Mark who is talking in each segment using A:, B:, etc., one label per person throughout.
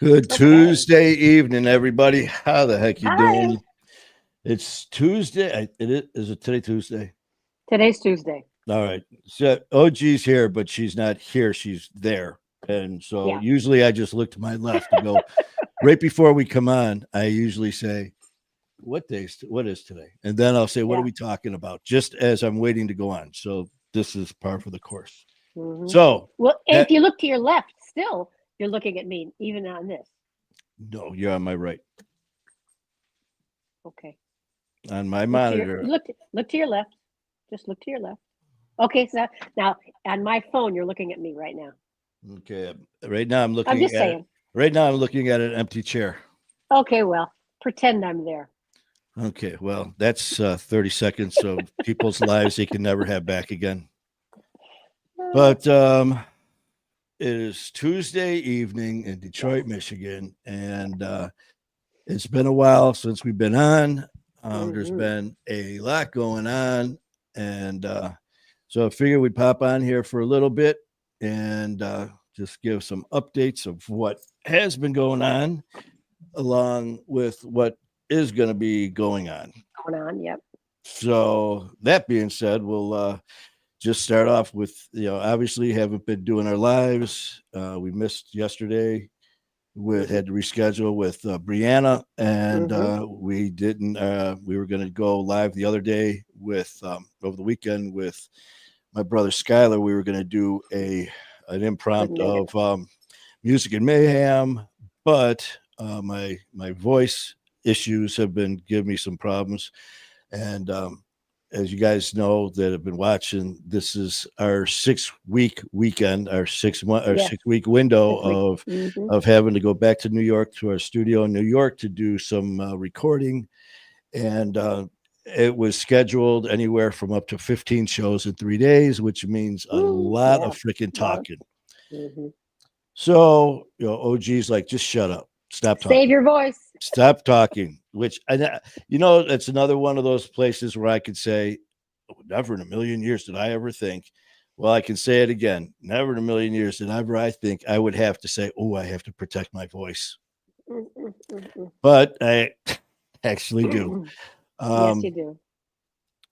A: Good
B: Okay.
A: Tuesday evening, everybody. How the heck you
B: Hi.
A: doing? It's Tuesday. Is it today Tuesday?
B: Today's Tuesday.
A: All right. So OG's here, but she's not here. She's there. And so
B: Yeah.
A: usually I just look to my left to go right before we come on. I usually say, what is today? And then I'll say, what are
B: Yeah.
A: we talking about? Just as I'm waiting to go on. So this is par for the course.
B: hmm
A: So
B: Well,
A: that
B: if you look to your left, still you're looking at me, even on this.
A: no, you're on my right.
B: Okay.
A: On my
B: Look to your
A: monitor.
B: look to your left. Just look to your left. Okay. So now on my phone, you're looking at me right now.
A: Okay. Right now I'm
B: I'm
A: looking
B: just
A: at it.
B: saying.
A: Right now I'm looking at an empty chair.
B: Okay. Well, pretend I'm there.
A: Okay. Well, that's 30 seconds of people's lives they can never have back again.
B: Uh,
A: But it is Tuesday evening in
B: yes.
A: Detroit, Michigan, and it's been a while since we've been on. There's
B: hmm
A: been a lot going on, and so I figured we'd pop on here for a little bit and just give some updates of what has been going on, along with what is going to be going on.
B: Going on. Yep.
A: So that being said, we'll just start off with obviously haven't been doing our lives. We missed yesterday. We
B: hmm
A: had to reschedule with Brianna, and
B: hmm
A: we didn't. We were going to go live the other day with over the weekend with my brother Skylar. We were going to do an
B: Couldn't
A: impromptu
B: make it.
A: of music and mayhem, but my voice issues have been giving me some problems, and as you guys know that have been watching, this is our 6 week weekend, our
B: Yes.
A: 6 week window
B: 6 weeks.
A: of having to go back to New York to our studio in New York to do some recording, and it was scheduled anywhere from up to 15 shows in 3 days, which means a lot of
B: Yeah.
A: freaking
B: Lot.
A: talking.
B: hmm
A: So OG's like, just shut up, stop
B: Save
A: talking.
B: your voice.
A: Stop talking. Which that's another one of those places where I could say, "Oh, never in a million years did I ever think." Well, I can say it again. Never in a million years did ever I think I would have to say, "Oh, I have to protect my voice,"
B: Mm, mm, mm, mm.
A: but I actually do.
B: Yes, you
A: Um,
B: do.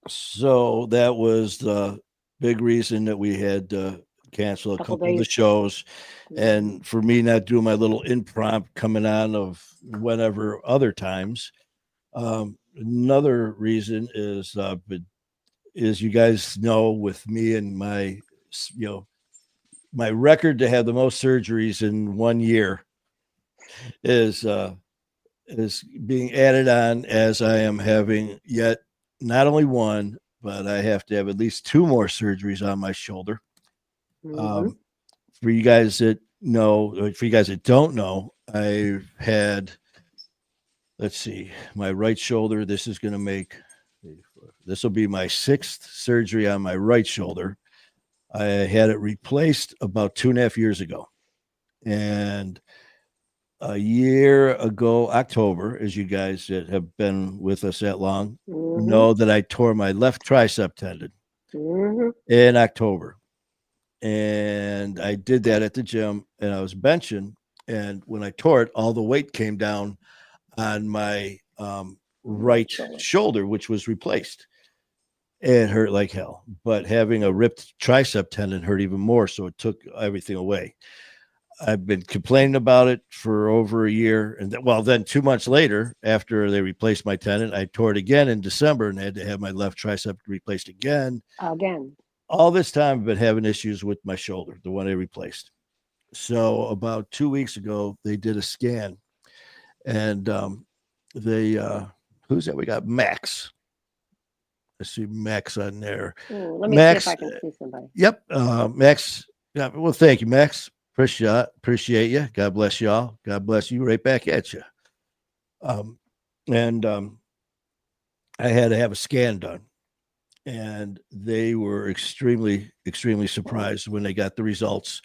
A: so that was the big reason that we had to cancel a
B: Couple
A: couple of the
B: days.
A: shows,
B: hmm
A: and for me not doing my little imprompt coming on of whenever other times. Another reason is you guys know with me and you know my record to have the most surgeries in 1 year is is being added on as I am having yet not only one, but I have to have at least two more surgeries on my shoulder.
B: hmm
A: Um, for you guys that know, or for you guys that don't know, I've had, let's see, my right shoulder. This will be my sixth surgery on my right shoulder. I had it replaced about 2.5 years ago. And a year ago, October, as you guys that have been with us that long
B: hmm
A: know that I tore my left tricep tendon
B: hmm
A: in October. And I did that at the gym and I was benching. And when I tore it, all the weight came down on my
B: Right
A: right
B: shoulder.
A: shoulder, which was replaced. It hurt like hell, but having a ripped tricep tendon hurt even more. So it took everything away. I've been complaining about it for over a year. And then 2 months later, after they replaced my tendon, I tore it again in December and had to have my left tricep replaced again.
B: Again.
A: All this time, I've been having issues with my shoulder, the one they replaced. So about 2 weeks ago, they did a scan and they, who's that? We got Max. I see Max on there.
B: Let me see if
A: Max,
B: I can see somebody.
A: yep. Max, yeah, well, thank you, Max. Appreciate you. God bless y'all. God bless you right back at you. Um, and I had to have a scan done. And they were extremely surprised when they got the results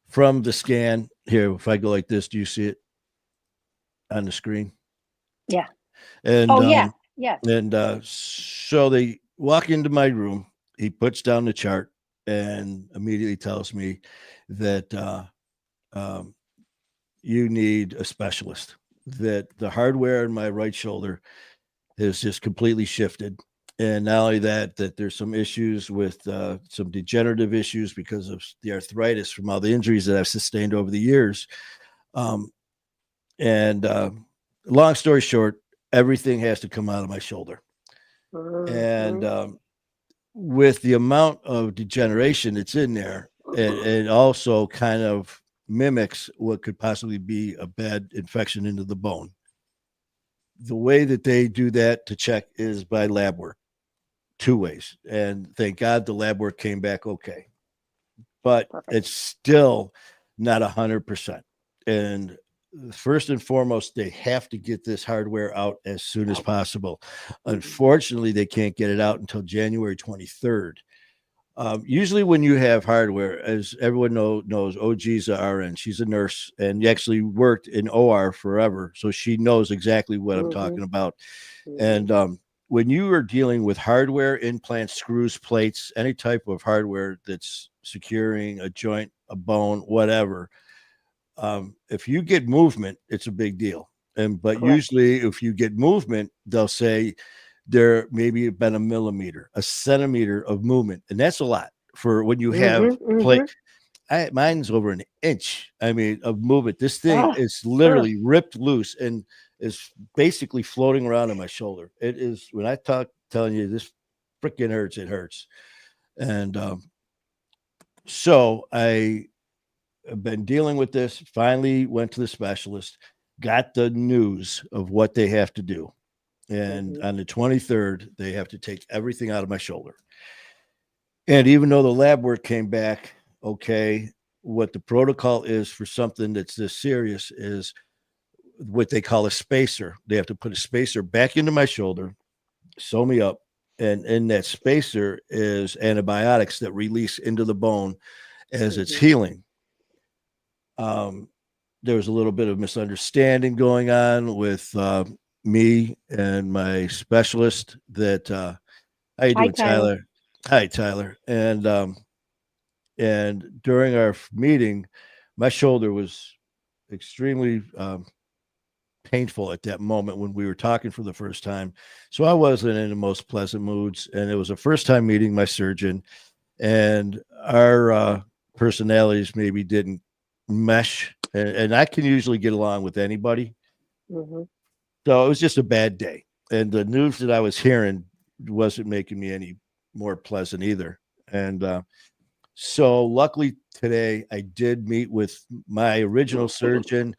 A: from the scan. Here, if I go like this, do you see it on the screen?
B: Yeah.
A: And
B: Oh, yeah. Yes.
A: so they walk into my room. He puts down the chart and immediately tells me that um, you need a specialist. That the hardware in my right shoulder has just completely shifted. And not only that, that there's some issues with some degenerative issues because of the arthritis from all the injuries that I've sustained over the years. Um, and long story short, everything has to come out of my shoulder. And with the amount of degeneration that's in there, it also kind of mimics what could possibly be a bad infection into the bone. The way that they do that to check is by lab work, two ways. And thank God the lab work came back okay. But
B: Perfect.
A: it's still not 100%. And first and foremost, they have to get this hardware out as soon as possible. Unfortunately, they can't get it out until January 23rd. Usually, when you have hardware, as everyone knows, OG's a RN. She's a nurse and actually worked in OR forever, so she knows exactly what I'm talking about. And when you are dealing with hardware, implants, screws, plates, any type of hardware that's securing a joint, a bone, whatever, if you get movement, it's a big deal. But
B: Correct.
A: usually, if you get movement, they'll say there maybe been a millimeter, a centimeter of movement, and that's a lot for when you have plate. Mine's over an inch. I mean, of movement. This thing is literally ripped loose and is basically floating around on my shoulder. It is when I telling you this freaking hurts. It hurts, and so I have been dealing with this. Finally, went to the specialist, got the news of what they have to do. And on the 23rd, they have to take everything out of my shoulder. And even though the lab work came back okay, what the protocol is for something that's this serious is what they call a spacer. They have to put a spacer back into my shoulder, sew me up, and in that spacer is antibiotics that release into the bone as it's healing. There was a little bit of misunderstanding going on with me and my specialist that how you doing, Tyler? Hi, Tyler. And during our meeting, my shoulder was extremely painful at that moment when we were talking for the first time. So I wasn't in the most pleasant moods, and it was a first time meeting my surgeon, and our personalities maybe didn't mesh. And I can usually get along with anybody. So it was just a bad day. And the news that I was hearing wasn't making me any more pleasant either. And so luckily today I did meet with my original surgeon.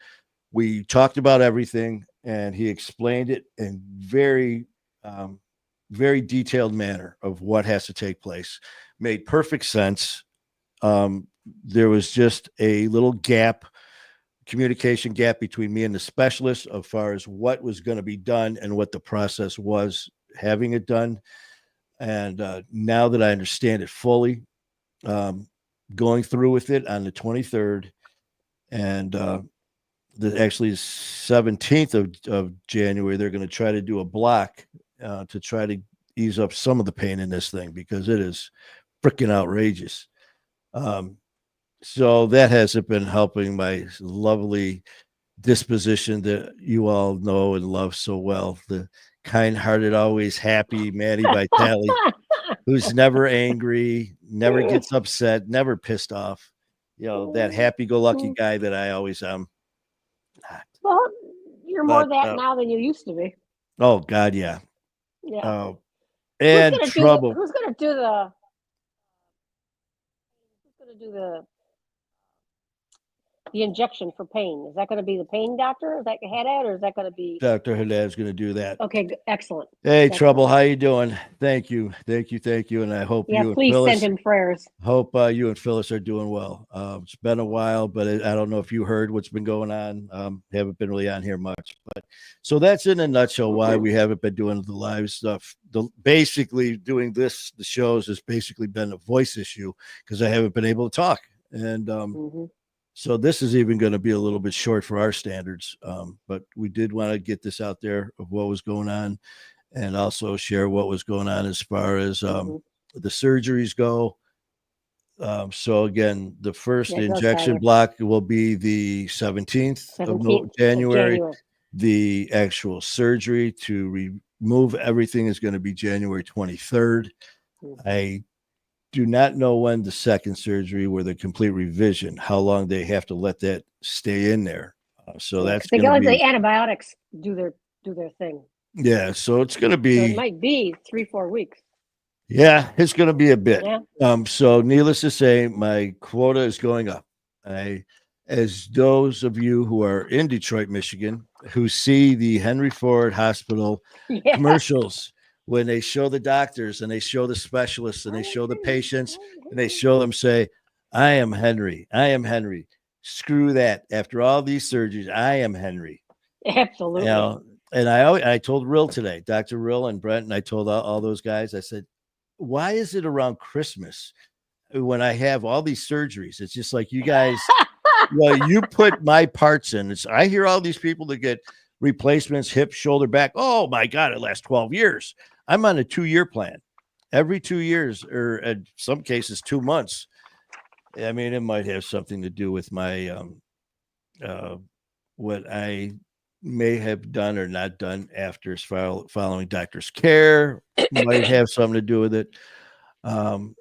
A: We talked about everything and he explained it in very, very detailed manner of what has to take place. Made perfect sense. There was just a little communication gap between me and the specialist as far as what was going to be done and what the process was having it done. And now that I understand it fully, going through with it on the 23rd and actually 17th of January, they're going to try to do a block to try to ease up some of the pain in this thing because it is freaking outrageous. So that hasn't been helping my lovely disposition that you all know and love so well. The kind-hearted, always happy Manny Vitale, who's never angry, never gets upset, never pissed off. You know, that happy-go-lucky guy that I always am.
B: Well, you're more that now than you used to be.
A: Oh God, yeah.
B: Yeah.
A: And trouble.
B: Who's gonna do the injection for pain? Is that going to be the pain doctor? Is that Haddad, or is that going to be
A: Dr. Haddad's going to do that?
B: Okay, excellent.
A: Hey,
B: Excellent.
A: Trouble, how you doing? Thank you, and I hope you and
B: please
A: Phyllis,
B: send him prayers.
A: Hope you and Phyllis are doing well. It's been a while, but I don't know if you heard what's been going on. Haven't been really on here much, but so that's in a nutshell why we haven't been doing the live stuff. Basically doing the shows has basically been a voice issue because I haven't been able to talk, and so this is even going to be a little bit short for our standards. But we did want to get this out there of what was going on and also share what was going on as far as the surgeries go. So again, the first
B: Yeah, go,
A: injection
B: Skylar.
A: block will be the 17th of
B: 17th of
A: January.
B: January.
A: The actual surgery to remove everything is going to be January 23rd. I do not know when the second surgery, where the complete revision, how long they have to let that stay in there. So
B: Yeah, 'cause
A: that's
B: they
A: going to
B: go
A: be,
B: the antibiotics do their thing.
A: yeah. So it's going to
B: So it
A: be,
B: might be 3-4 weeks.
A: yeah, it's going to be a bit.
B: Yeah.
A: So needless to say, my quota is going up. As those of you who are in Detroit, Michigan, who see the Henry Ford Hospital
B: Yeah.
A: commercials, when they show the doctors and they show the specialists and they show the patients and they show them say, I am Henry. I am Henry. Screw that. After all these surgeries, I am Henry.
B: Absolutely.
A: You know, and I told Rill today, Dr. Rill and Brent, and I told all those guys, I said, why is it around Christmas when I have all these surgeries? It's just like you guys, well, you put my parts in. I hear all these people that get replacements, hip, shoulder, back. Oh my God, it lasts 12 years. I'm on a 2-year plan. Every 2 years, or in some cases, 2 months. I mean, it might have something to do with my what I may have done or not done after following doctor's care. Might have something to do with it. Oh,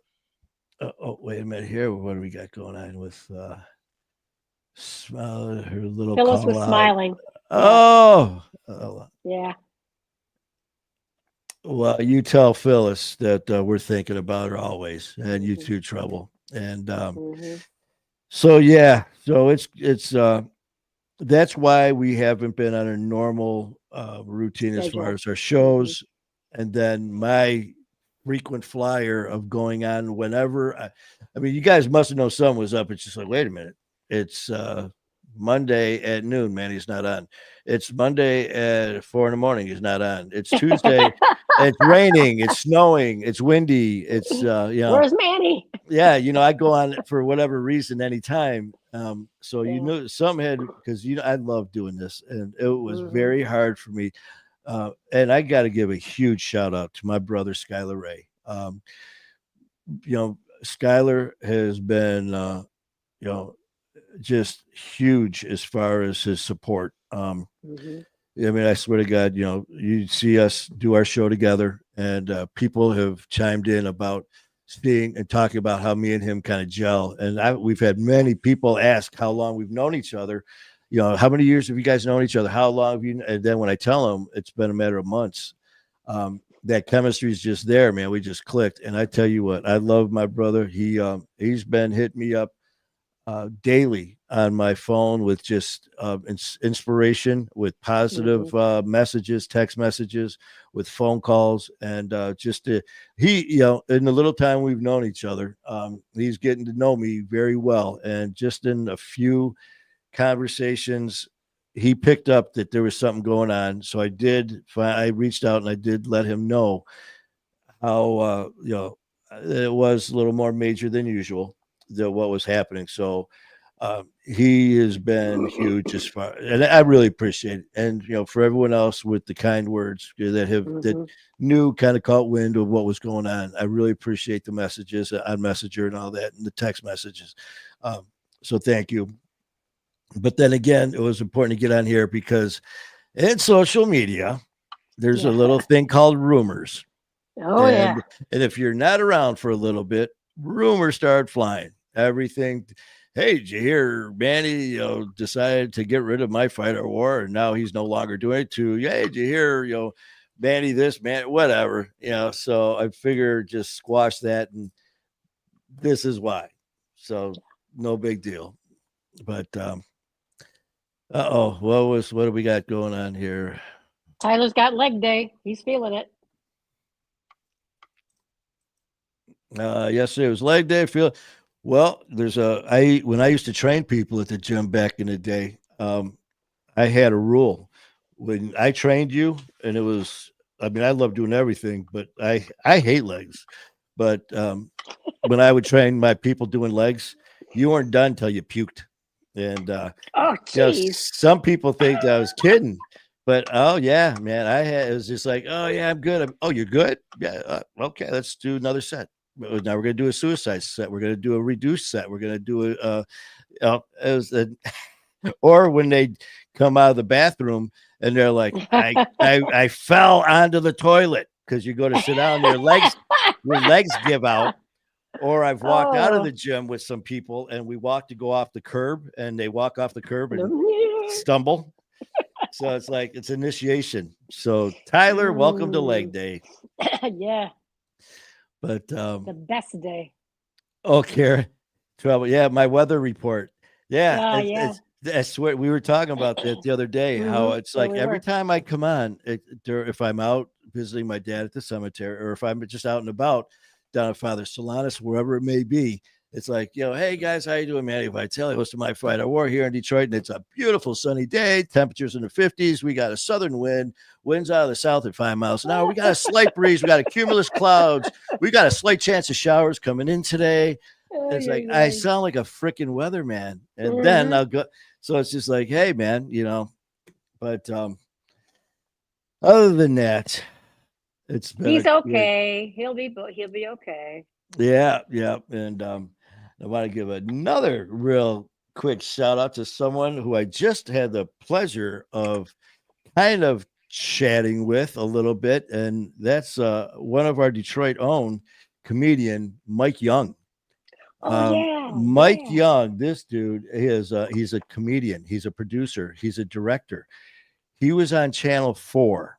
A: wait a minute here. What do we got going on with smile, her little
B: Phyllis
A: call
B: was
A: out?
B: smiling.
A: Oh,
B: Yeah.
A: well, you tell Phyllis that we're thinking about her always, and you too, Trouble. And so yeah, so it's that's why we haven't been on a normal routine as far
B: Schedule.
A: as our shows, and then my frequent flyer of going on whenever. I mean, you guys must have known someone was up. It's just like, wait a minute, it's Monday at noon, man, he's not on. It's Monday at 4 a.m, he's not on. It's Tuesday, it's raining, it's snowing, it's windy, it's you know,
B: Where's Manny?
A: yeah, you know, I go on for whatever reason anytime. So you
B: Yeah.
A: know, some had, because you know I love doing this, and it was very hard for me. And I got to give a huge shout out to my brother Skylar Ray. You know, Skylar has been you know, just huge as far as his support. I mean, I swear to God, you know, you see us do our show together, and people have chimed in about seeing and talking about how me and him kind of gel. And we've had many people ask how long we've known each other. You know, how many years have you guys known each other? How long have you? And then when I tell them it's been a matter of months, that chemistry is just there, man. We just clicked. And I tell you what, I love my brother. He's been hitting me up daily on my phone with just inspiration, with positive messages, text messages, with phone calls, and he, you know, in the little time we've known each other, he's getting to know me very well, and just in a few conversations, he picked up that there was something going on. So I reached out and I did let him know how you know, it was a little more major than usual, what was happening. So he has been huge as far, and I really appreciate it. And you know, for everyone else with the kind words that knew, kind of caught wind of what was going on, I really appreciate the messages on Messenger and all that, and the text messages. So thank you. But then again, it was important to get on here because in social media, there's a little thing called rumors. And if you're not around for a little bit, rumors start flying. Everything. Hey, did you hear Manny, you know, decided to get rid of My Fighter War, and now he's no longer doing it? To, hey, did you hear, you know, Manny this, man, whatever, you know. So I figure just squash that, and this is why. So no big deal. But what do we got going on here?
B: Tyler's got leg day. He's feeling it.
A: Yesterday was leg day. Well, when I used to train people at the gym back in the day, I had a rule. When I trained you, and it was, I mean, I love doing everything, but I hate legs. But when I would train my people doing legs, you weren't done till you puked. And
B: oh,
A: you know, some people think that I was kidding, but oh yeah, man, it was just like, oh yeah, I'm good. Oh, you're good? Yeah, okay, let's do another set. Now we're going to do a suicide set. We're going to do a reduced set. We're going to do or when they come out of the bathroom and they're like, I fell onto the toilet because you go to sit down, your legs give out. Or I've walked out of the gym with some people and we walk to go off the curb and they walk off the curb and stumble. So it's like it's initiation. So Tyler, welcome to leg day.
B: Yeah.
A: But
B: the best day.
A: Oh, Karen, trouble. Yeah, my weather report. Yeah,
B: yeah.
A: I swear we were talking about that the other day. How it's like every time I come on, if I'm out visiting my dad at the cemetery, or if I'm just out and about down at Father Solanus, wherever it may be, it's like, hey guys, how you doing, Manny Vitale, host of My Fight I War here in Detroit, and it's a beautiful sunny day. Temperatures in the 50s. We got a southern wind, winds out of the south at 5 miles an hour. We got a slight breeze. We got cumulus clouds. We got a slight chance of showers coming in today. It's like I sound like a freaking weatherman, and then I'll go. So it's just like, hey, man, But other than that, it's been
B: he's okay. He'll be okay.
A: Yeah, and I want to give another real quick shout out to someone who I just had the pleasure of kind of chatting with a little bit, and that's one of our Detroit own comedian, Mike Young. Mike Young, this dude he's a comedian, he's a producer, he's a director. He was on Channel 4,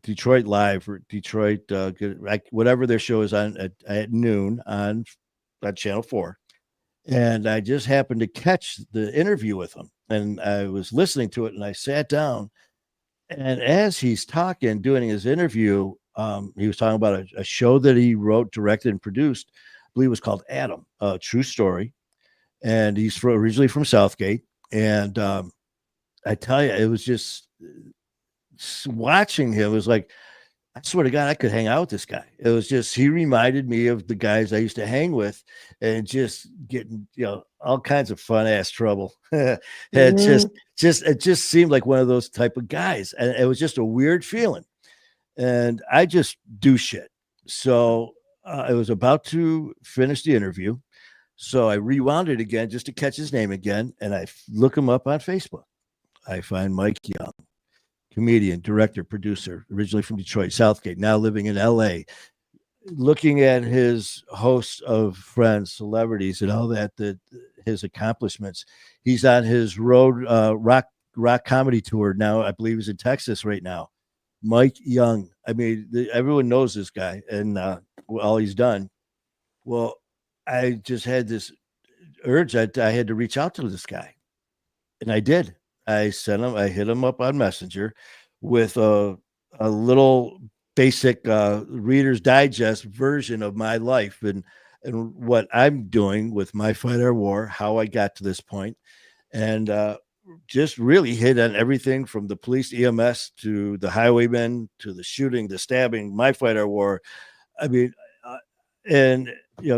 A: Detroit Live, or Detroit, whatever their show is on at noon on Channel 4. And I just happened to catch the interview with him, and I was listening to it, and I sat down, and as he's talking, doing his interview, he was talking about a show that he wrote, directed, and produced. I believe it was called Adam, a true story. And he's originally from Southgate. And I tell you, it was just watching him. It was like, I swear to God, I could hang out with this guy. It was just, he reminded me of the guys I used to hang with and just getting, all kinds of fun ass trouble. It just seemed like one of those type of guys. And it was just a weird feeling. And I just do shit. So I was about to finish the interview. So I rewound it again just to catch his name again. And I look him up on Facebook. I find Mike Young, comedian, director, producer, originally from Detroit, Southgate, now living in LA. Looking at his host of friends, celebrities, and all that his accomplishments. He's on his road rock comedy tour now. I believe he's in Texas right now. Mike Young. I mean, everyone knows this guy and all he's done. Well, I just had this urge. I had to reach out to this guy, and I did. I hit him up on Messenger with a little basic Reader's Digest version of my life and what I'm doing with My Fight or War, how I got to this point, and just really hit on everything from the police, EMS, to the highwaymen, to the shooting, the stabbing, My Fight or War. I mean, and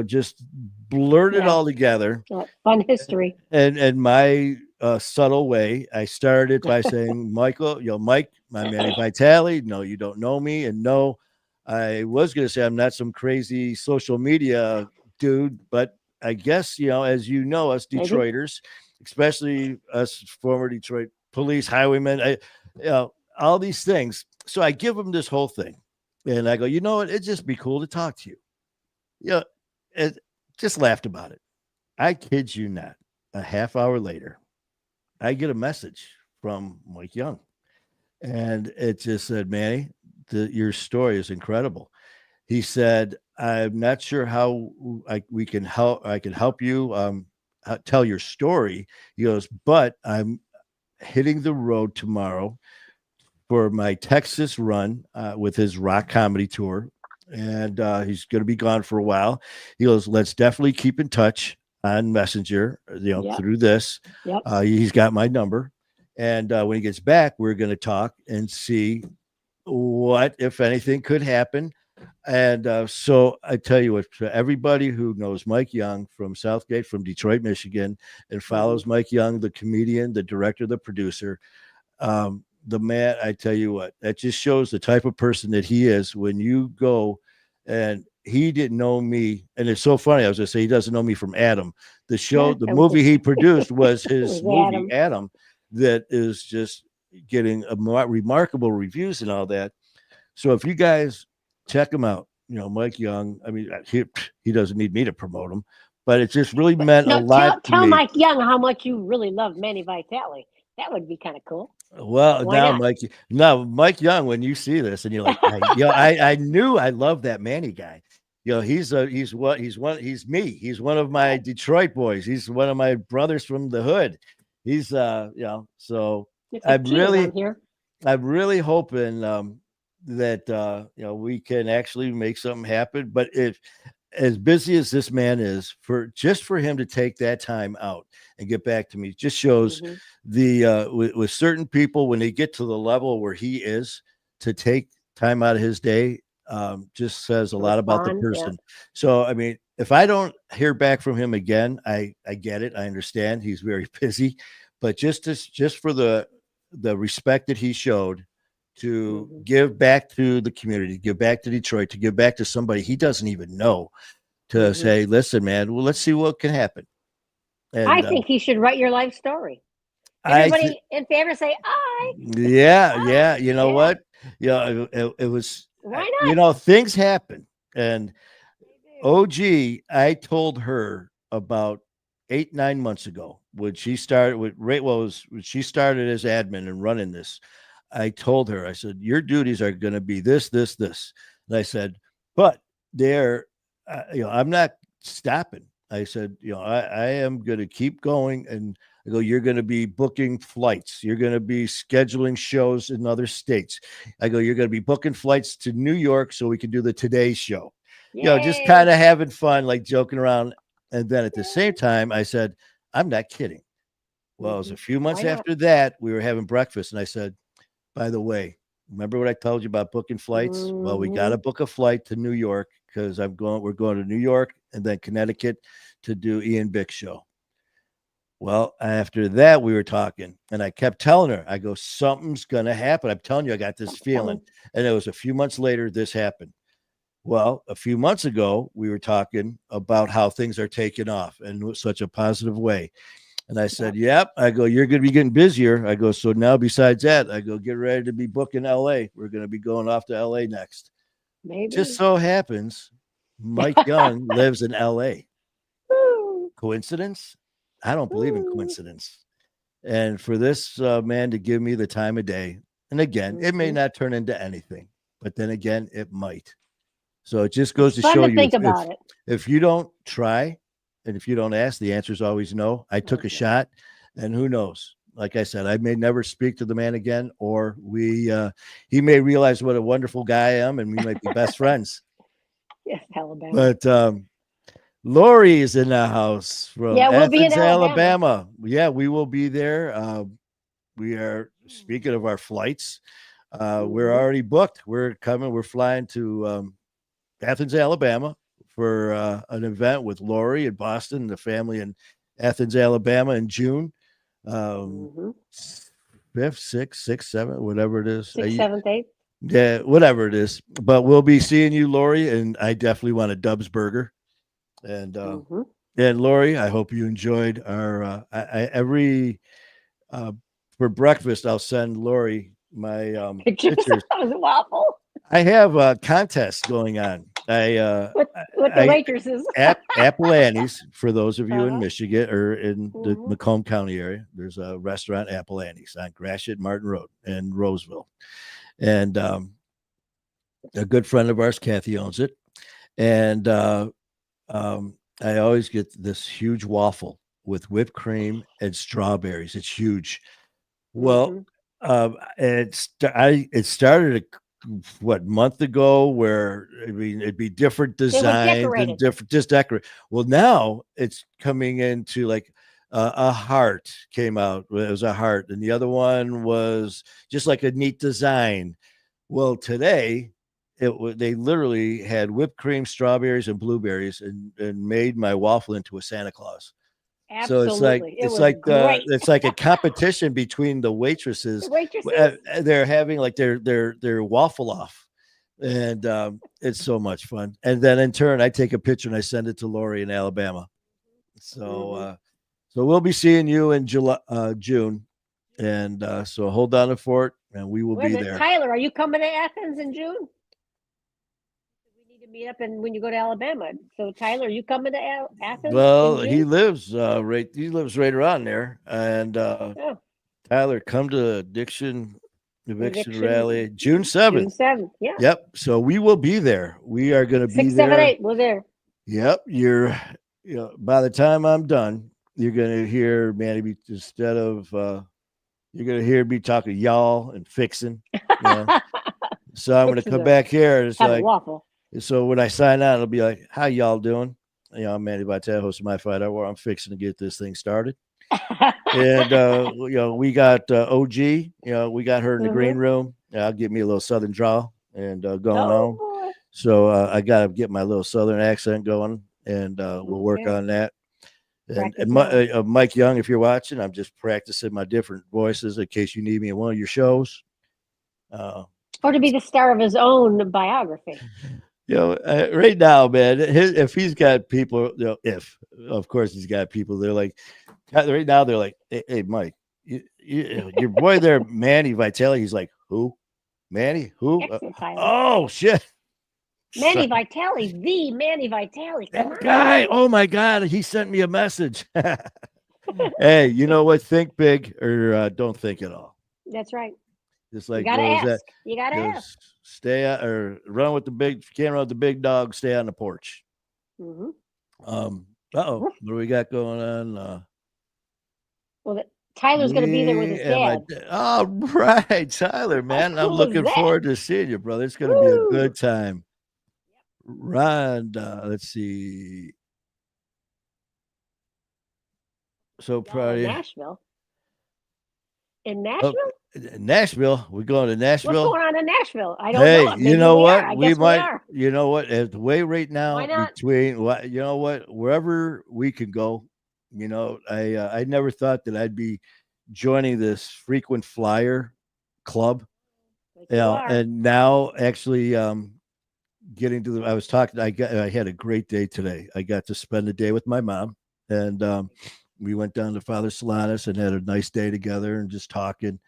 A: just blurred it all together.
B: Fun history.
A: And my subtle way, I started by saying, Michael, Mike, my Manny Vitale. No, you don't know me, and no, I was going to say I'm not some crazy social media dude, but I guess as you know, us Detroiters, especially us former Detroit police, highwaymen, all these things. So I give them this whole thing, and I go, it'd just be cool to talk to you. It just laughed about it. I kid you not. A half hour later, I get a message from Mike Young, and it just said, Manny, your story is incredible. He said, I'm not sure how I can help you tell your story. He goes, but I'm hitting the road tomorrow for my Texas run with his rock comedy tour. And he's going to be gone for a while. He goes, let's definitely keep in touch on Messenger, through this.
B: Yep.
A: He's got my number. And when he gets back, we're going to talk and see what, if anything, could happen. And so I tell you what, for everybody who knows Mike Young from Southgate, from Detroit, Michigan, and follows Mike Young, the comedian, the director, the producer, the man, I tell you what, that just shows the type of person that he is. When you go and he didn't know me. And it's so funny. I was gonna say he doesn't know me from Adam. The show,
B: Yeah,
A: the
B: that was
A: movie he produced was
B: it
A: his
B: was
A: movie
B: Adam.
A: Adam, that is just getting remarkable reviews and all that. So if you guys check him out, Mike Young. I mean, he doesn't need me to promote him, but it just really
B: But
A: meant a
B: no,
A: lot to
B: tell
A: me.
B: Mike Young how much you really love Manny Vitale. That would be kind of cool.
A: Well,
B: Why not?
A: Mike Young, when you see this and you're like, I knew I love that Manny guy. He's me. He's one of my Detroit boys. He's one of my brothers from the hood. He's so
B: It's like
A: I'm
B: cheating
A: really
B: on here.
A: I'm really hoping that we can actually make something happen. But if as busy as this man is, for him to take that time out and get back to me just shows
B: Mhm.
A: with certain people when they get to the level where he is, to take time out of his day just says a
B: To
A: lot about the
B: respond, yeah.
A: person. So I mean, if I don't hear back from him again, I get it. I understand he's very busy, but just for the respect that he showed to
B: Mhm.
A: give back to the community, give back to Detroit, to give back to somebody he doesn't even know, to
B: Mhm.
A: say, listen, man, well, let's see what can happen.
B: I
A: And
B: think he should write your life story.
A: I, th-
B: Everybody in favor say aye.
A: yeah, you know
B: Yeah.
A: what? It was,
B: Why not?
A: things happen. And
B: They do.
A: OG, I told her about 8, 9 months ago when she started when she started as admin and running this. I told her, I said, your duties are going to be this, this, this. And I said, but they're, I'm not stopping. I said, I am going to keep going. And I go, you're going to be booking flights. You're going to be scheduling shows in other states. I go, you're going to be booking flights to New York so we can do the Today Show. Just kind
B: Yay.
A: of having fun, like joking around. And then at the same time, I said, I'm not kidding. Well, it was a
B: Mhm.
A: few months
B: Why not?
A: after that, we were having breakfast, and I said, by the way, remember what I told you about booking flights? Well, we got
B: Mhm.
A: to book a flight to New York because we're going to New York and then Connecticut to do Ian Bick's show. Well, after that, we were talking, and I kept telling her, I go, something's going to happen. I'm telling you, I got this
B: Something's
A: feeling.
B: coming.
A: And it was a few months later, this happened. Well, a few months ago, we were talking about how things are taking off in such a positive way. And I said,
B: Yep.
A: yep. I go, you're going to be getting busier. I go, so now besides that, I go, get ready to be booking LA. We're going to be going off to LA next. Just
B: Maybe.
A: so happens Mike Young lives in LA.
B: Woo.
A: Coincidence? I don't believe in
B: Woo.
A: coincidence. And for this man to give me the time of day, and again, it may
B: Mhm.
A: not turn into anything, but then again, it might. So it just
B: It's
A: goes to
B: fun
A: show
B: to
A: you
B: think about it.
A: if you don't try and if you don't ask, the answer is always no. I took a
B: Always no.
A: shot, and who knows? Like I said, I may never speak to the man again, or he may realize what a wonderful guy I am, and we might be best friends.
B: Yes, Alabama.
A: But Lori is in the house from
B: Yeah, we'll be in
A: Athens,
B: Alabama.
A: Alabama. Yeah, we will be there. We are speaking of our flights. We're
B: Mhm.
A: already booked. We're coming. We're flying to Athens, Alabama for an event with Lori in Boston, the family in Athens, Alabama in June. Um,
B: Mhm.
A: Fifth, sixth, seventh, whatever it is.
B: 6th, 7th, 8th.
A: Yeah, whatever it is. But we'll be seeing you, Lori, and I definitely want a Dubs burger.
B: Mhm.
A: And Lori, I hope you enjoyed our every uh, for breakfast. I'll send Lori my
B: Pictures
A: pictures.
B: of the waffle
A: I have a contest going on.
B: with the
A: I
B: waitresses.
A: Apple Annie's, for those of you in
B: Uh-huh.
A: Michigan or in the
B: Mhm.
A: Macomb County area. There's a restaurant, Apple Annie's, on Gratiot Martin Road in Roseville. And a good friend of ours, Kathy, owns it. And I always get this huge waffle with whipped cream and strawberries. It's huge. Well,
B: Mhm.
A: it started what, month ago, where I mean it'd be different
B: They were
A: designs and
B: decorated.
A: different, just decorate. Well, now it's coming into like a heart came out. It was a heart, and the other one was just like a neat design. Well, today they literally had whipped cream, strawberries, and blueberries, and made my waffle into a Santa Claus. So
B: Absolutely. It was great.
A: it's like a competition between the
B: The
A: waitresses.
B: waitresses.
A: They're having like their waffle off, And it's so much fun. And then in turn, I take a picture and I send it to Lori in Alabama. So so we'll be seeing you in June, and so hold down the fort, and we will
B: Wait a
A: be
B: minute,
A: there.
B: Tyler, are you coming to Athens in June? We need to meet up and when you go to Alabama. So Tyler, are you coming to Athens?
A: Well,
B: in
A: he
B: June?
A: lives right around there, and
B: Oh,
A: Tyler, come to Eviction
B: Eviction,
A: Rally June
B: June
A: 7th.
B: 7th. Yeah.
A: Yep. So we will be there. We are going to be
B: 6, 7,
A: there.
B: 8. We're there.
A: Yep. By the time I'm done, you're going to hear Manny instead of, you're going to hear me talking y'all and fixing. So I'm going to come back here. And it's
B: Have a
A: like,
B: waffle.
A: so when I sign out, it'll be like, how y'all doing? I'm Manny Vitale, host of My Fight Hour. I'm fixing to get this thing started. And we got OG. We got her in the green room. I'll get me a little Southern drawl and going on.
B: Boy.
A: So I got to get my little Southern accent going, and we'll work on that. And Mike Young, if you're watching, I'm just practicing my different voices in case you need me in one of your shows.
B: Or to be the star of his own biography.
A: Right now, man, if he's got people, if of course he's got people, they're like, right now they're like, hey Mike, your boy there, Manny Vitale. He's like, who? Manny? Who? Oh shit.
B: Manny Vitale, the Manny Vitale.
A: That guy. Oh my God. He sent me a message. Hey, you know what? Think big or don't think at all.
B: That's right.
A: Just like
B: you gotta ask. You gotta ask.
A: Stay out or run with the big. If you can't run with the big dog, stay on the porch. What do we got going on?
B: Well, Tyler's going to be there with his dad.
A: Oh, right, Tyler, man. I'm looking forward to seeing you, brother. It's going to be a good time. Ron, let's see. So proud of you.
B: Nashville. In Nashville?
A: Nashville. We're going to Nashville.
B: What's going on in Nashville? I don't know.
A: Hey, you know what?
B: We might.
A: You know what? As the way right now between, you know what? Wherever we can go. I never thought that I'd be joining this frequent flyer club. And now actually getting to I was talking. I had a great day today. I got to spend the day with my mom, and we went down to Father Solanas and had a nice day together and just talking.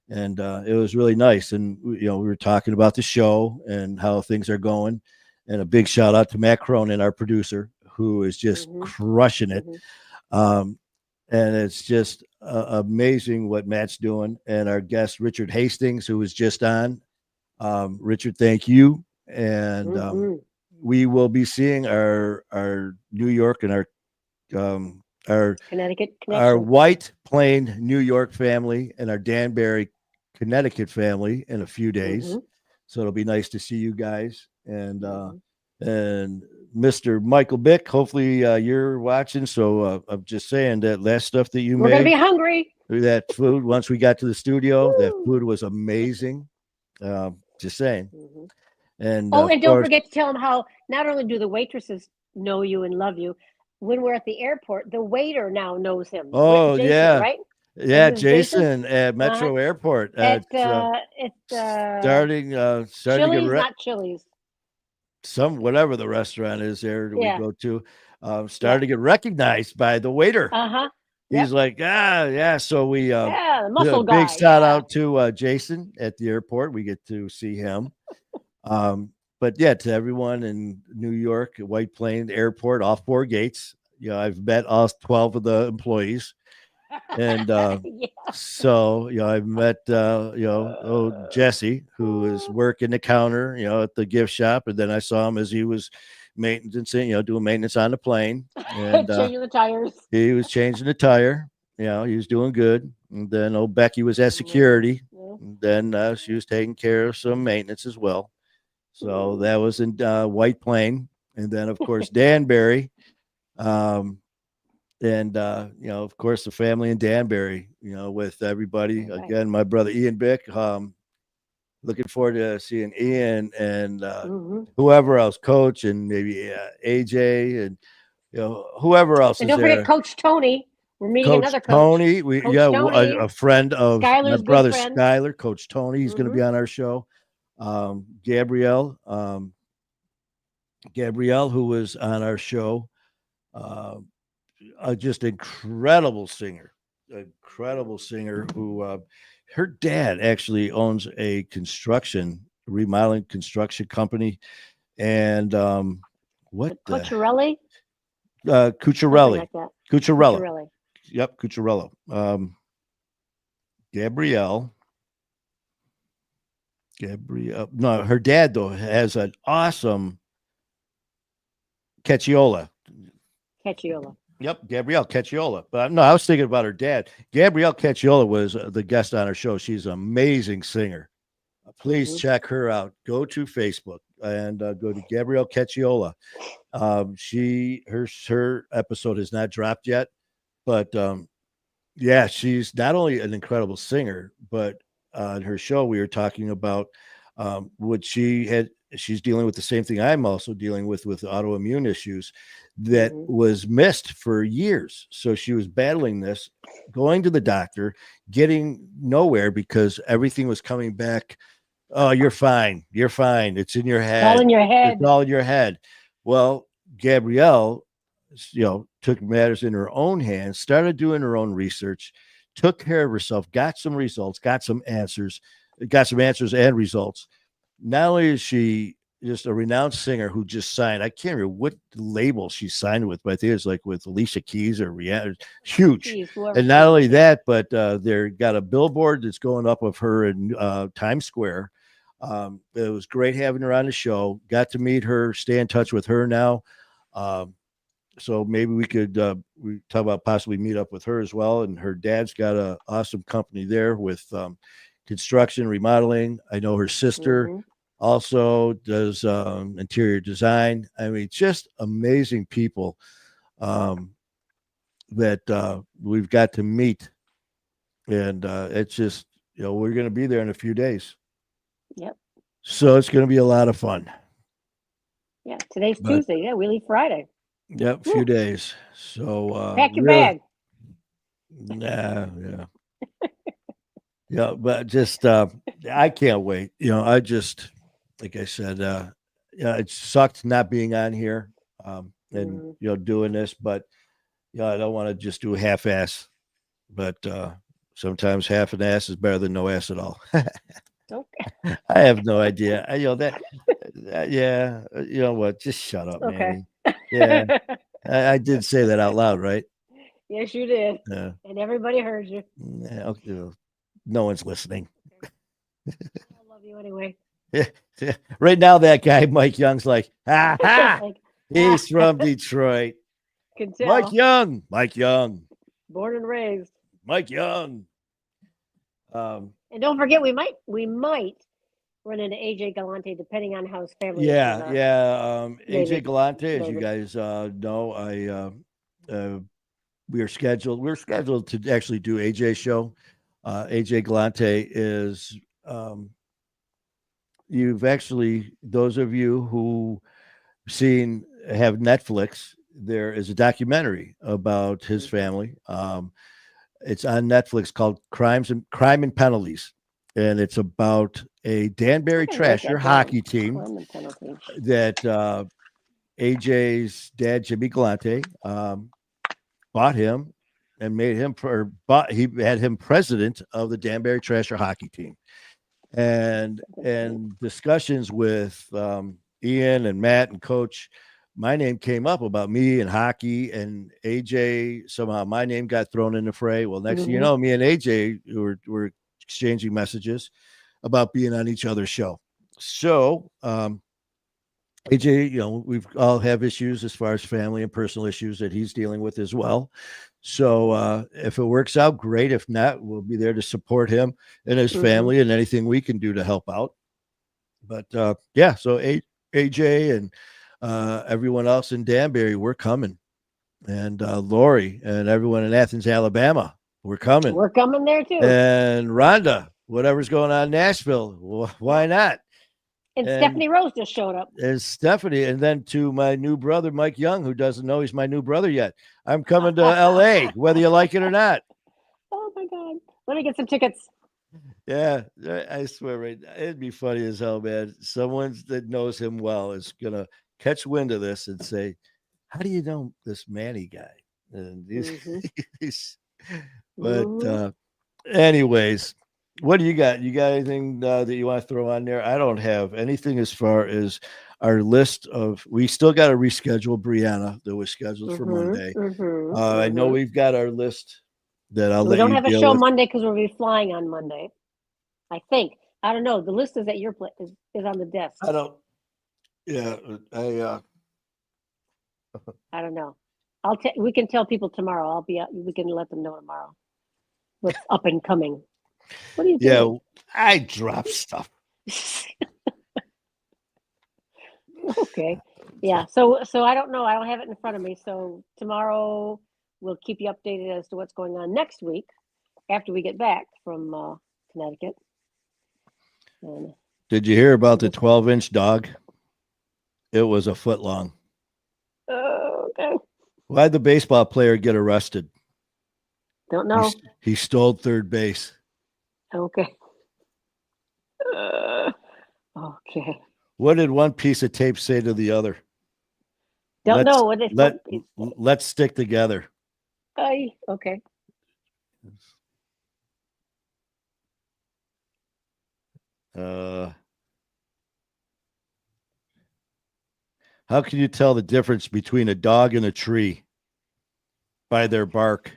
A: And it was really nice. And we were talking about the show and how things are going. And a big shout out to Matt Cronin, our producer, who is just crushing it. And it's just amazing what Matt's doing. And our guest, Richard Hastings, who was just on. Richard, thank you. And we will be seeing our New York and our
B: Connecticut connection.
A: Our White Plain, New York family and our Danbury, Connecticut family in a few days. So it'll be nice to see you guys. And Mr. Michael Bick, hopefully you're watching. So I'm just saying that last stuff that you made.
B: We're going to be hungry.
A: That food, once we got to the studio, that food was amazing. Just saying. And
B: and don't forget to tell them how not only do the waitresses know you and love you, when we're at the airport, the waiter now knows him.
A: Oh,
B: Jason,
A: yeah.
B: Right?
A: Yeah, Jason at Metro Airport.
B: Starting Chili's, not Chili's.
A: Whatever the restaurant is there that we go to, started to get recognized by the waiter. He's like, yeah. So we
B: the muscle guy.
A: Big shout out to Jason at the airport. We get to see him. But yeah, to everyone in New York, White Plains Airport, off 4 gates. I've met all 12 of the employees. And so I've met Jesse, who is working the counter at the gift shop, and then I saw him as he was doing maintenance on the plane and
B: changing the tires.
A: He was changing the tire. He was doing good. And then old Becky was at security. And then she was taking care of some maintenance as well. So that was in White Plain, and then of course Danbury. And of course, the family in Danbury, with everybody. Again, my brother Ian Bick. Looking forward to seeing Ian and whoever else, Coach, and maybe AJ, and whoever else.
B: And don't forget Coach Tony. We're meeting another coach.
A: Tony. A friend of my brother Skyler, Coach Tony. He's going to be on our show. Gabrielle, who was on our show, uh, just incredible singer who her dad actually owns a remodeling construction company. And what the
B: Cucciarelli, something
A: Cucciarelli.
B: like that.
A: Cucciarella.
B: Cucciarelli.
A: Yep, Cucciarello. Gabrielle. No, her dad though has an awesome Cacciola.
B: Cacciola.
A: Yep, Gabrielle Cacciola. But no, I was thinking about her dad. Gabrielle Cacciola was the guest on her show. She's an amazing singer. Please check her out. Go to Facebook and go to Gabrielle Cacciola. Her episode has not dropped yet, but yeah, she's not only an incredible singer, but on her show we were talking about what she's dealing with the same thing I'm also dealing with autoimmune issues that was missed for years. So she was battling this, going to the doctor, getting nowhere because everything was coming back. Oh, you're fine. You're fine. It's in your head.
B: It's all in your head.
A: It's all in your head. Well, Gabrielle, took matters in her own hands, started doing her own research, took care of herself, got some results, got some answers and results. Not only is she just a renowned singer who just signed, I can't remember what label she signed with, but I think it's like with Alicia Keys or Rihanna. Huge. And not only that, but they got a billboard that's going up of her in Times Square. It was great having her on the show. Got to meet her, stay in touch with her now. So maybe we could we talk about possibly meet up with her as well. And her dad's got an awesome company there with construction, remodeling. I know her sister also does interior design. I mean, just amazing people that we've got to meet. And it's just, we're going to be there in a few days.
B: Yep.
A: So it's going to be a lot of fun.
B: Yeah. Today's Tuesday. Yeah. We leave Friday.
A: Yep. A few days. So
B: pack your bag.
A: Yeah. Yeah. But just, I can't wait. I just, like I said, it sucked not being on here and, doing this, but, I don't want to just do a half ass, but sometimes half an ass is better than no ass at all.
B: Okay.
A: I have no idea. Yeah. You know what? Just shut up, man. Yeah. I did say that out loud, right?
B: Yes, you did.
A: Yeah.
B: And everybody heard you.
A: Yeah, okay. No one's listening.
B: I love you anyway.
A: Yeah. Right now, that guy, Mike Young's like, he's from Detroit.
B: Can tell.
A: Mike Young.
B: Born and raised.
A: Mike Young.
B: And don't forget, we might run into AJ Galante, depending on how his family.
A: AJ Galante, as you guys know, we're scheduled to actually do AJ show. AJ Galante is those of you who have Netflix, there is a documentary about his family. It's on Netflix called Crime and Penalties. And it's about a Danbury Trasher hockey team that AJ's dad, Jimmy Galante, bought him and made him, he had him president of the Danbury Trasher hockey team. And discussions with Ian and Matt and Coach, my name came up about me and hockey, and AJ, somehow my name got thrown in the fray. Well, next thing you know, me and AJ were exchanging messages about being on each other's show. So AJ, we've all have issues as far as family and personal issues that he's dealing with as well. So if it works out, great. If not, we'll be there to support him and his family and anything we can do to help out. But so AJ and everyone else in Danbury, we're coming. And Lori and everyone in Athens, Alabama, we're coming.
B: We're coming there too.
A: And Rhonda, whatever's going on in Nashville, why not?
B: And Stephanie Rose just showed up.
A: There's Stephanie. And then to my new brother, Mike Young, who doesn't know he's my new brother yet. I'm coming to LA, whether you like it or not.
B: Oh my God. Let me get some tickets.
A: Yeah, I swear, right? It'd be funny as hell, man. Someone that knows him well is gonna catch wind of this and say, "How do you know this Manny guy?" And
B: Hmm.
A: he's but
B: Hmm.
A: anyways, what do you got? You got anything that you want to throw on there? I don't have anything as far as our list of. We still got to reschedule Brianna that was scheduled for
B: Hmm.
A: Monday.
B: Hmm.
A: I know
B: hmm
A: we've got our list that I'll
B: We
A: let
B: don't
A: you
B: have a
A: deal
B: show
A: with.
B: Monday because we'll be flying on Monday. I think. I don't know. The list is at your place is on the desk.
A: I don't. Yeah,
B: I don't know. We can tell people tomorrow. We can let them know tomorrow what's up and coming. What are you
A: yeah,
B: doing?
A: I drop stuff.
B: Okay. Yeah. So I don't know. I don't have it in front of me. So tomorrow we'll keep you updated as to what's going on next week after we get back from Connecticut. And
A: Did you hear about the
B: we'll
A: 12-inch dog? It was a foot long.
B: okay.
A: Why'd the baseball player get arrested?
B: Don't
A: He,
B: know.
A: he stole third base.
B: Okay. Okay.
A: What did one piece of tape say to the other?
B: Don't
A: Let's
B: know what this
A: let
B: one piece.
A: let's stick together.
B: Okay.
A: Uh, how can you tell the difference between a dog and a tree? By their bark.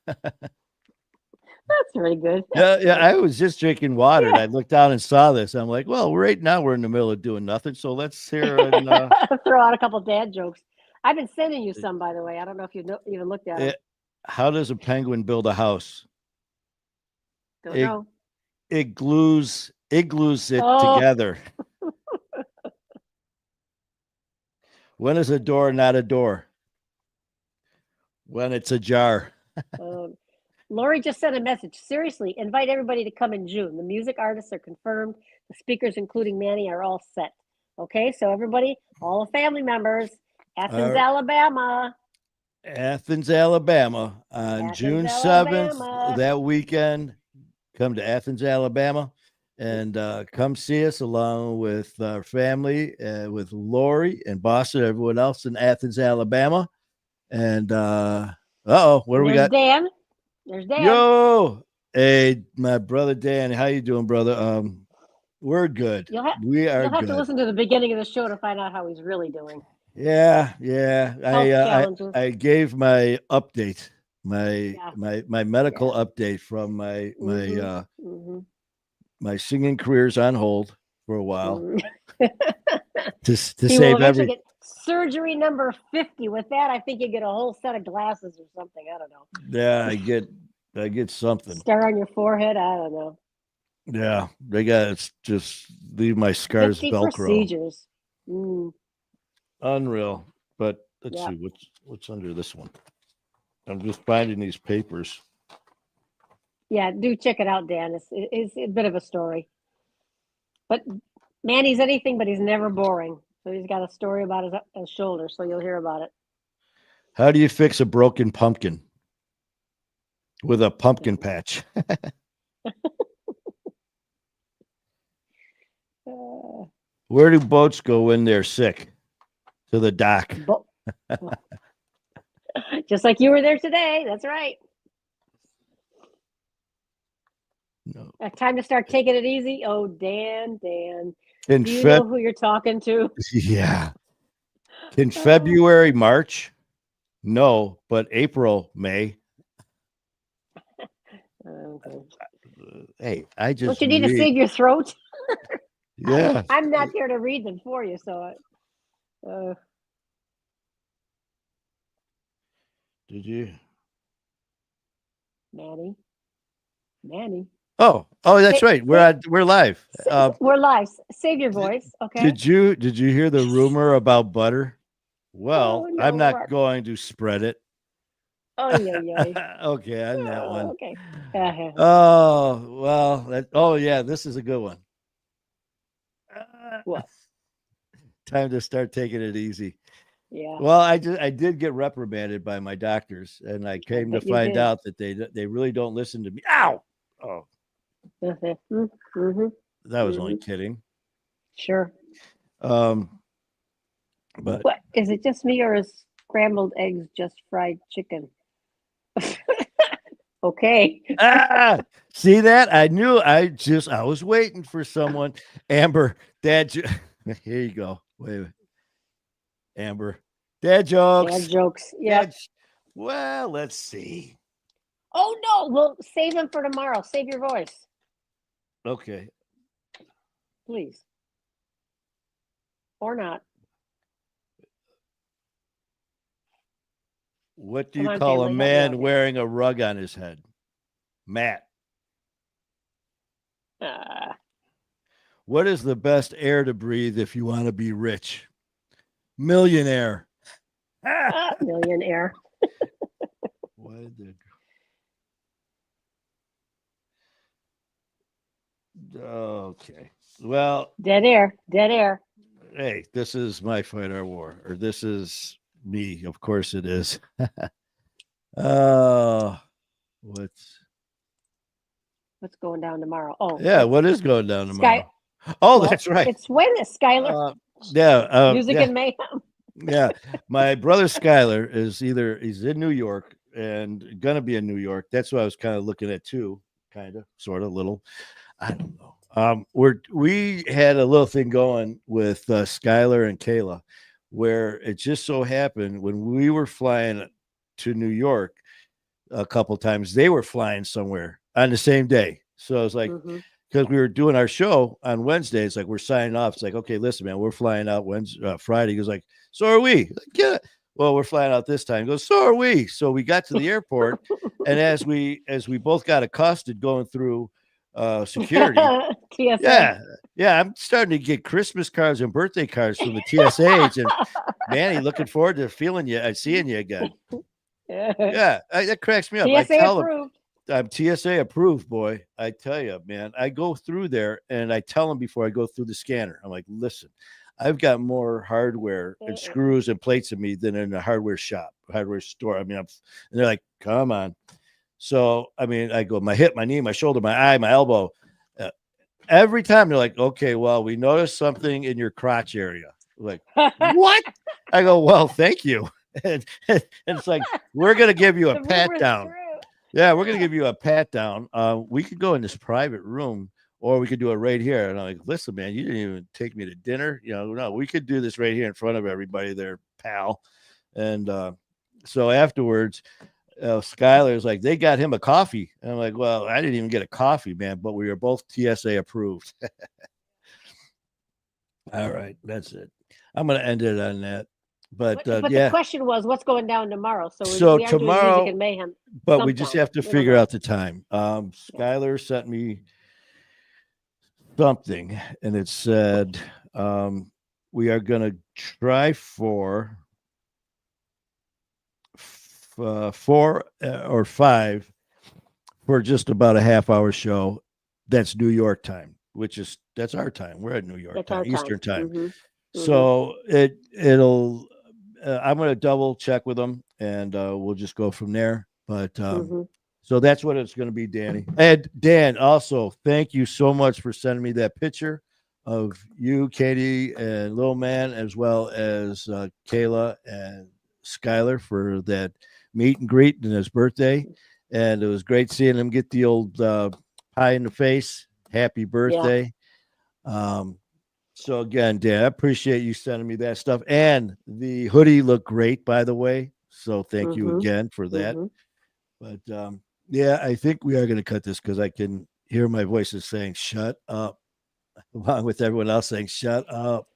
B: That's very good.
A: Yeah,
B: That's
A: yeah.
B: good.
A: I was just drinking water and
B: Yeah.
A: I looked down and saw this. I'm like, well, right now we're in the middle of doing nothing. So let's hear and
B: Throw out a couple dad jokes. I've been sending you some, by the way. I don't know if you even looked at them.
A: how does a penguin build a house?
B: Don't
A: It
B: know.
A: it igloos it
B: Oh,
A: together. When is a door not a door? When it's a jar.
B: um, Lori just sent a message. Seriously, invite everybody to come in June. The music artists are confirmed. The speakers, including Manny, are all set. Okay, so everybody, all the family members, Athens,
A: Uh,
B: Alabama.
A: Athens, Alabama on
B: Athens,
A: June 7th.
B: Alabama.
A: That weekend, come to Athens, Alabama, and come see us along with our family, with Lori and Boston, everyone else in Athens, Alabama. And what do
B: And
A: we
B: there's
A: got?
B: Dan. There's Dan.
A: Yo, hey, my brother Dan, how you doing, brother? We're good.
B: You'll have
A: We are
B: you'll have to
A: good.
B: listen to the beginning of the show to find out how he's really doing.
A: Yeah, yeah.
B: Health challenges.
A: I gave my update, my
B: Yeah.
A: my medical
B: Yeah.
A: update from
B: Mm-hmm. Mm-hmm.
A: my singing career's on hold for a while
B: Mm.
A: to
B: He will
A: save
B: eventually
A: every.
B: get surgery number 50. With that, I think you get a whole set of glasses or something. I don't know.
A: Yeah, I get something.
B: Scar on your forehead. I don't know.
A: Yeah, they got it's just leave my scars
B: 50
A: Velcro.
B: procedures. Mm,
A: Unreal. But let's
B: yeah.
A: see what's under this one. I'm just finding these papers.
B: Yeah. Do check it out, Dan. It's a bit of a story. But Manny's anything, but he's never boring. So he's got a story about his shoulder. So you'll hear about it.
A: How do you fix a broken pumpkin? With a pumpkin patch.
B: Uh,
A: Where do boats go when they're sick? To the dock.
B: bo- just like you were there today. That's right.
A: No.
B: Time to start taking it easy. Oh, Dan.
A: In
B: Do you
A: Feb,
B: know who you're talking to?
A: yeah. In
B: Uh,
A: February, March, no, but April, May.
B: okay.
A: Hey, I
B: Don't
A: just
B: you need to
A: read.
B: save your throat?
A: Yeah.
B: I'm not here to read them for you. So,
A: Did you?
B: Manny.
A: Oh, that's right. We're live.
B: We're live. Save your voice, okay?
A: Did you hear the rumor about butter?
B: Oh
A: Well, I'm
B: no,
A: not
B: what?
A: going to spread it.
B: Oh yeah.
A: Okay, on that one.
B: Okay.
A: Oh well. Yeah, this is a good one.
B: What?
A: Time to start taking it easy.
B: Yeah,
A: Well, I did get reprimanded by my doctors, and I
B: I
A: came to
B: bet you
A: find
B: did.
A: out that they really don't listen to me. Ow! Oh,
B: Mm-hmm.
A: That was only kidding.
B: Sure.
A: But
B: What is it? Just me, or is scrambled eggs just fried chicken? Okay.
A: See that? I knew. I was waiting for someone. Amber, dad. Here you go. Wait. Amber, dad jokes.
B: Dad jokes. Yeah.
A: Well, let's see.
B: Oh no, we'll save them for tomorrow. Save your voice,
A: Okay.
B: please. Or not.
A: What do
B: Come
A: you
B: on,
A: call a
B: family, help me out
A: man
B: here.
A: wearing a rug on his head? Matt. What is the best air to breathe if you want to be rich? Millionaire.
B: Millionaire.
A: Why did Okay. Well,
B: Dead air. Dead air.
A: hey, this is my fight our war, or this is me. Of course it is. What's
B: What's going down tomorrow? Oh,
A: yeah, what is going down
B: Sky.
A: tomorrow? Oh,
B: Well,
A: that's right.
B: It's when is Skylar Music
A: Yeah,
B: and Mayhem.
A: yeah. My brother Skylar is he's in New York and gonna be in New York. That's what I was kind of looking at too, kind of, sort of, little. I don't know. We had a little thing going with Skylar and Kayla, where it just so happened when we were flying to New York a couple times, they were flying somewhere on the same day. So I was like,
B: Mhm.
A: because we were doing our show on Wednesday, it's like we're signing off. It's like, okay, listen, man, we're flying out Wednesday, Friday. He goes like, so are we? Like, yeah. Well, we're flying out this time. He goes, so are we? So we got to the airport, and as we both got accosted going through security,
B: TSA.
A: yeah, I'm starting to get Christmas cards and birthday cards from the TSA, and Manny, looking forward to feeling you, seeing you again. Yeah, that cracks me up. I
B: TSA
A: tell them,
B: approved.
A: I'm TSA approved, boy. I tell you, man, I go through there and I tell them before I go through the scanner, I'm like, listen, I've got more hardware and screws and plates in me than in a hardware store. I mean, and they're like, come on. So, I mean, I go, my hip, my knee, my shoulder, my eye, my elbow. Every time they're like, okay, well, we noticed something in your crotch area. Like, what? I go, well, thank you. And it's like, we're going to give you a pat down. Yeah, we're going to give you a pat down. We could go in this private room or we could do it right here. And I'm like, listen, man, you didn't even take me to dinner. No, we could do this right here in front of everybody there, pal. And so afterwards, Skylar's like, they got him a coffee. And I'm like, well, I didn't even get a coffee, man, but we were both TSA approved. All right, that's it. I'm going to end it on that. But yeah,
B: the question was, what's going down tomorrow?
A: So
B: we are
A: tomorrow,
B: doing Music and Mayhem.
A: but we just have to figure out the time. Skylar sent me something, and it said we are going to try for 4 or 5 for just about a half-hour show. That's New York time, that's our time. We're at New York time, Eastern time. Mm-hmm. So it'll. I'm going to double check with them, and we'll just go from there. But so that's what it's going to be, Danny. And Dan, also, thank you so much for sending me that picture of you, Katie, and Little Man, as well as Kayla and Skylar for that meet and greet and his birthday. And it was great seeing him get the old pie in the face. Happy birthday. Yeah. So again, Dan, I appreciate you sending me that stuff. And the hoodie looked great, by the way. So thank you again for that. But yeah, I think we are going to cut this because I can hear my voices saying, shut up, along with everyone else saying, shut up.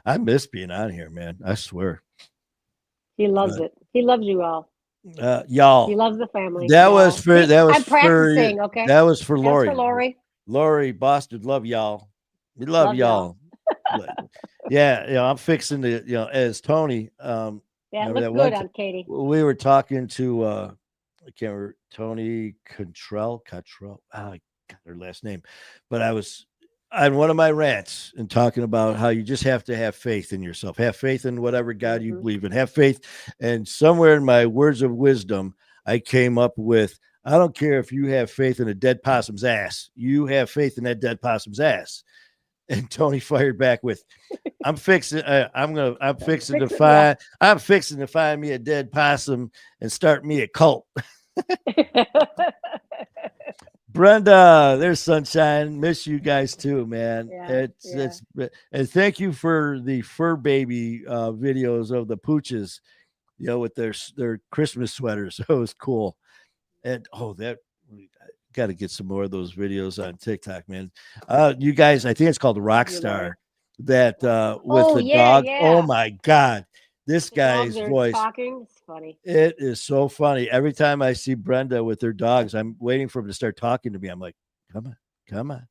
A: I miss being on here, man. I swear.
B: He loves it. He loves you all.
A: Y'all.
B: He loves the family.
A: That was for
B: I'm practicing, okay?
A: That was for Lori.
B: That's for Lori.
A: Lori, Boston, love y'all. We love y'all. Yeah, I'm fixing to, as Tony.
B: Yeah, it looked good on Katie.
A: We were talking to I can't remember, Tony Cottrell. I got her last name, but I was on one of my rants and talking about how you just have to have faith in yourself, have faith in whatever God you believe in, have faith. And somewhere in my words of wisdom, I came up with, I don't care if you have faith in a dead possum's ass. You have faith in that dead possum's ass. And Tony fired back with, I'm fixing to
B: Fix it, yeah.
A: find me a dead possum and start me a cult. Brenda, there's sunshine. Miss you guys too, man.
B: Yeah,
A: And thank you for the fur baby videos of the pooches, with their Christmas sweaters. It was cool. And that got to get some more of those videos on TikTok, man. You guys, I think it's called Rockstar. That with
B: Oh,
A: the
B: yeah,
A: dog. Oh
B: yeah.
A: my God, this
B: The
A: guy's
B: dogs are
A: voice.
B: talking. It's funny.
A: It is so funny. Every time I see Brenda with her dogs, I'm waiting for him to start talking to me. I'm like, come on.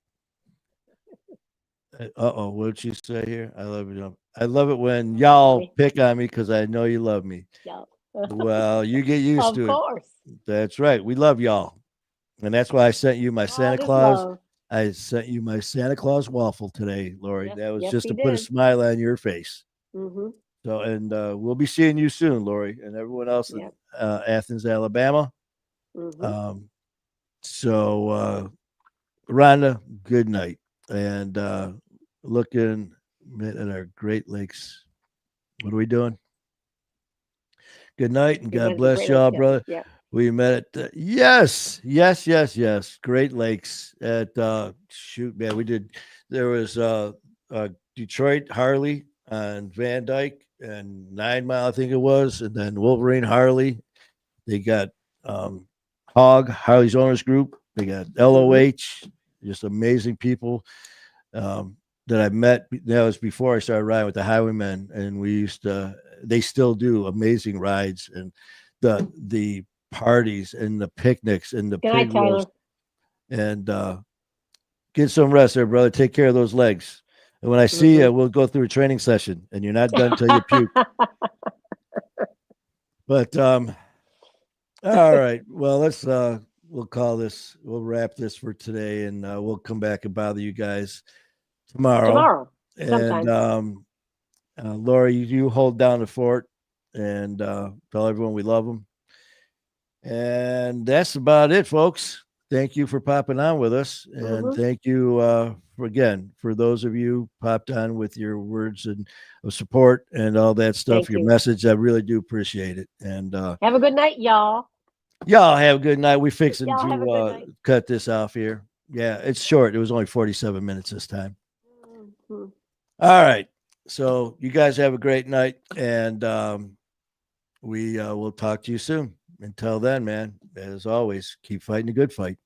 A: Uh-oh, what did she say here? I love it. I love it when y'all pick on me because I know you love me.
B: Yeah.
A: Well, you get used to it.
B: Of course.
A: That's right. We love y'all. And that's why I sent you my Santa
B: God is
A: Claus.
B: love.
A: I sent you my Santa Claus waffle today, Lori.
B: Yes,
A: that was
B: yes,
A: just
B: he
A: to put a
B: did.
A: smile on your face.
B: Mm-hmm.
A: So, and we'll be seeing you soon, Lori, and everyone else
B: Yep.
A: in Athens, Alabama.
B: Mm-hmm.
A: So, Rhonda, good night. And looking at our Great Lakes. What are we doing? Good night and God bless y'all, brother.
B: Yeah.
A: We met at yes. Great Lakes at shoot, man. We did. There was Detroit Harley on Van Dyke and 9 Mile, I think it was, and then Wolverine Harley. They got Hog Harley's Owners Group. They got LOH, just amazing people that I met. That was before I started riding with the Highwaymen, and we used to. They still do amazing rides and the parties and the picnics and the pig roast. And get some rest there, brother. Take care of those legs. And when I see you, we'll go through a training session, and you're not done until you puke. But all right. Well, let's we'll wrap this for today, and we'll come back and bother you guys tomorrow.
B: Sometime.
A: And Lori, you hold down the fort and tell everyone we love them. And that's about it, folks. Thank you for popping on with us. And thank you for those of you popped on with your words of support and all that stuff, your message. I really do appreciate it. And
B: have a good night, y'all.
A: Y'all have a good night. We're fixing to cut this off here. Yeah, it's short. It was only 47 minutes this time. All right. So you guys have a great night, and we will talk to you soon. Until then, man, as always, keep fighting a good fight.